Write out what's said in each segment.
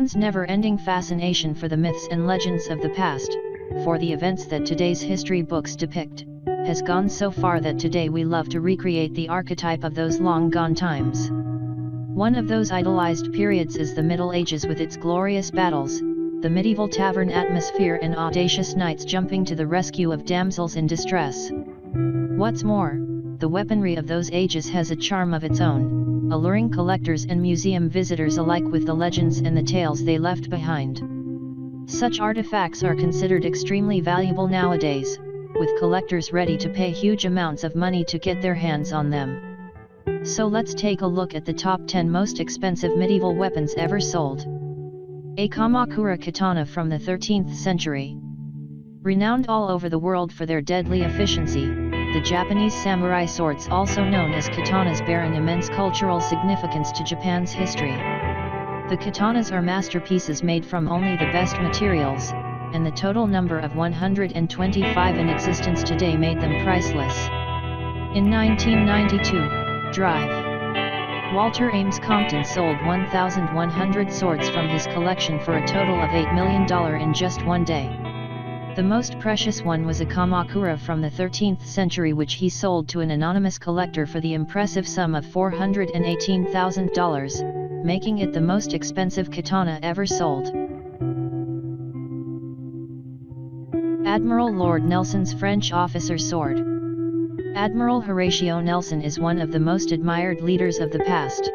Japan's never-ending fascination for the myths and legends of the past, for the events that today's history books depict, has gone so far that today we love to recreate the archetype of those long-gone times. One of those idolized periods is the Middle Ages with its glorious battles, the medieval tavern atmosphere and audacious knights jumping to the rescue of damsels in distress. What's more, the weaponry of those ages has a charm of its own, alluring collectors and museum visitors alike with the legends and the tales they left behind. Such artifacts are considered extremely valuable nowadays, with collectors ready to pay huge amounts of money to get their hands on them. So let's take a look at the top 10 most expensive medieval weapons ever sold. A Kamakura Katana from the 13th century. Renowned all over the world for their deadly efficiency, the Japanese samurai swords, also known as katanas, bear an immense cultural significance to Japan's history. The katanas are masterpieces made from only the best materials, and the total number of 125 in existence today made them priceless. In 1992, Drive. Walter Ames Compton sold 1,100 swords from his collection for a total of $8 million in just one day. The most precious one was a Kamakura from the 13th century, which he sold to an anonymous collector for the impressive sum of $418,000, making it the most expensive katana ever sold. Admiral Lord Nelson's French officer's sword. Admiral Horatio Nelson is one of the most admired leaders of the past.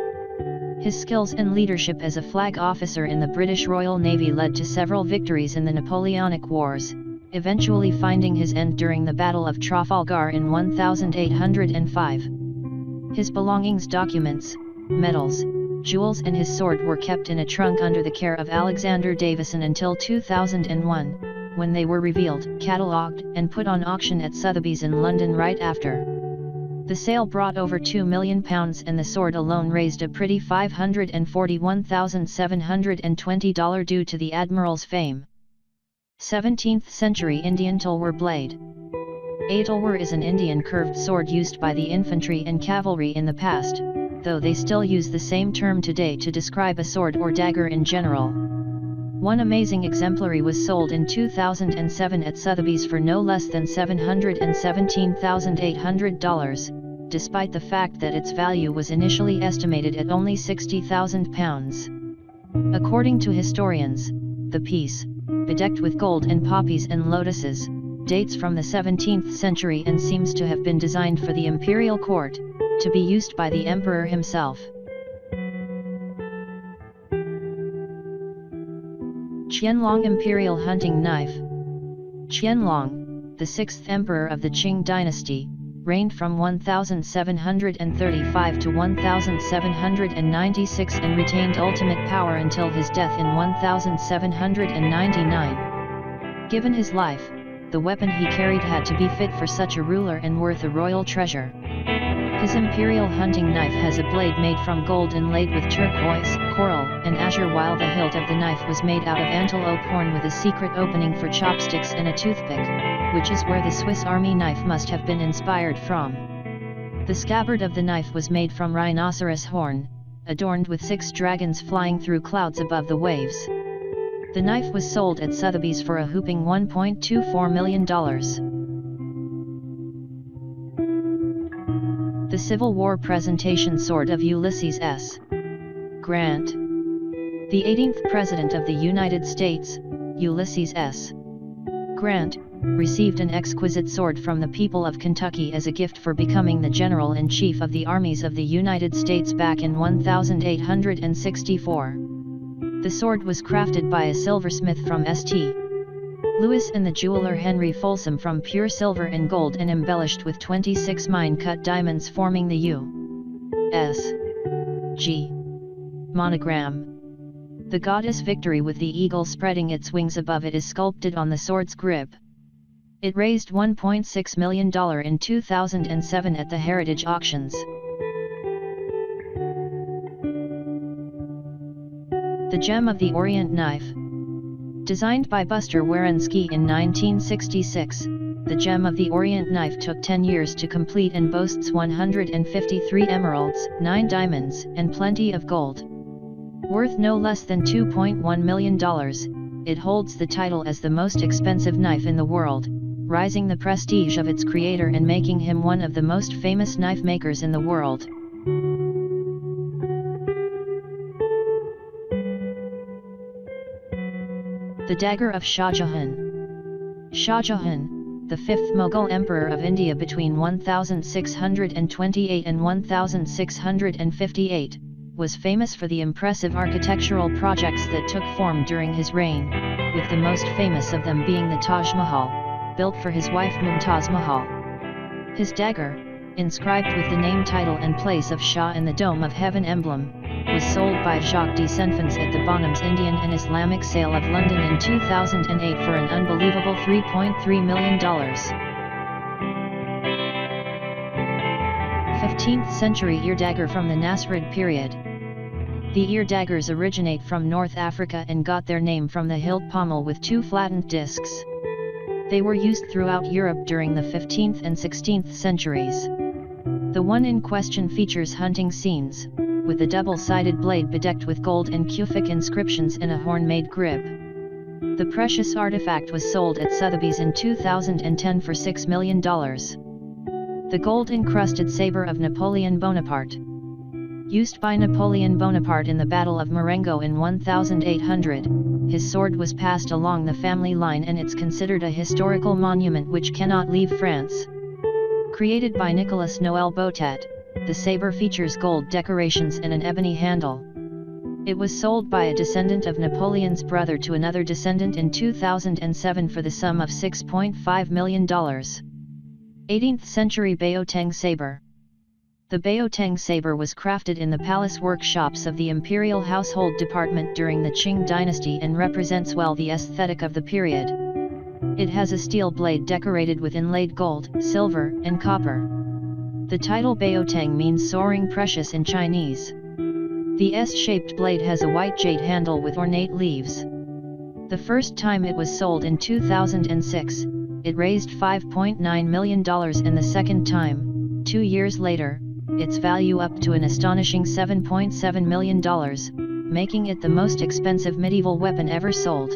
His skills and leadership as a flag officer in the British Royal Navy led to several victories in the Napoleonic Wars, eventually finding his end during the Battle of Trafalgar in 1805. His belongings, documents, medals, jewels and his sword were kept in a trunk under the care of Alexander Davison until 2001, when they were revealed, catalogued, and put on auction at Sotheby's in London right after. The sale brought over £2 million, and the sword alone raised a pretty $541,720 due to the Admiral's fame. 17th century Indian Tollare blade. A Tollare is an Indian curved sword used by the infantry and cavalry in the past, though they still use the same term today to describe a sword or dagger in general. One amazing exemplary was sold in 2007 at Sotheby's for no less than $717,800, despite the fact that its value was initially estimated at only £60,000. According to historians, the piece, bedecked with gold and poppies and lotuses, dates from the 17th century and seems to have been designed for the Imperial court, to be used by the Emperor himself. Qianlong Imperial Hunting Knife. Qianlong, the 6th emperor of the Qing dynasty, reigned from 1735 to 1796 and retained ultimate power until his death in 1799. Given his life, the weapon he carried had to be fit for such a ruler and worth a royal treasure. His imperial hunting knife has a blade made from gold inlaid with turquoise, coral, and azure, while the hilt of the knife was made out of antelope horn with a secret opening for chopsticks and a toothpick, which is where the Swiss Army knife must have been inspired from. The scabbard of the knife was made from rhinoceros horn, adorned with 6 dragons flying through clouds above the waves. The knife was sold at Sotheby's for a whopping $1.24 million. The Civil War presentation sword of Ulysses S. Grant. The 18th President of the United States, Ulysses S. Grant, received an exquisite sword from the people of Kentucky as a gift for becoming the General-in-Chief of the armies of the United States back in 1864. The sword was crafted by a silversmith from St. Louis and the jeweler Henry Folsom from pure silver and gold, and embellished with 26 mine-cut diamonds forming the U.S. G. monogram. The goddess Victory with the eagle spreading its wings above it is sculpted on the sword's grip. It raised $1.6 million in 2007 at the Heritage Auctions. The Gem of the Orient Knife. Designed by Buster Warinsky in 1966, the Gem of the Orient Knife took 10 years to complete and boasts 153 emeralds, 9 diamonds, and plenty of gold. Worth no less than $2.1 million, it holds the title as the most expensive knife in the world, rising the prestige of its creator and making him one of the most famous knife makers in the world. The Dagger of Shah Jahan. Shah Jahan, the fifth Mughal emperor of India between 1628 and 1658, was famous for the impressive architectural projects that took form during his reign, with the most famous of them being the Taj Mahal, built for his wife Mumtaz Mahal. His dagger, inscribed with the name, title and place of Shah in the Dome of Heaven emblem, was sold by Jacques de Saint-Fons at the Bonhams Indian and Islamic Sale of London in 2008 for an unbelievable $3.3 million. 15th century ear dagger from the Nasrid period. The ear daggers originate from North Africa and got their name from the hilt pommel with two flattened discs. They were used throughout Europe during the 15th and 16th centuries. The one in question features hunting scenes, with a double-sided blade bedecked with gold and Kufic inscriptions and a horn-made grip. The precious artifact was sold at Sotheby's in 2010 for $6 million. The gold-encrusted saber of Napoleon Bonaparte. Used by Napoleon Bonaparte in the Battle of Marengo in 1800, his sword was passed along the family line and it's considered a historical monument which cannot leave France. Created by Nicolas Noël Botet, the saber features gold decorations and an ebony handle. It was sold by a descendant of Napoleon's brother to another descendant in 2007 for the sum of $6.5 million. 18th century Bayeux Tang saber. The Bayeux Tang saber was crafted in the palace workshops of the Imperial household department during the Qing dynasty and represents well the aesthetic of the period. It has a steel blade decorated with inlaid gold, silver, and copper. The title Bayeux Tang means soaring precious in Chinese. The S-shaped blade has a white jade handle with ornate leaves. The first time it was sold in 2006, it raised $5.9 million, and the second time, 2 years later, its value up to an astonishing $7.7 million, making it the most expensive medieval weapon ever sold.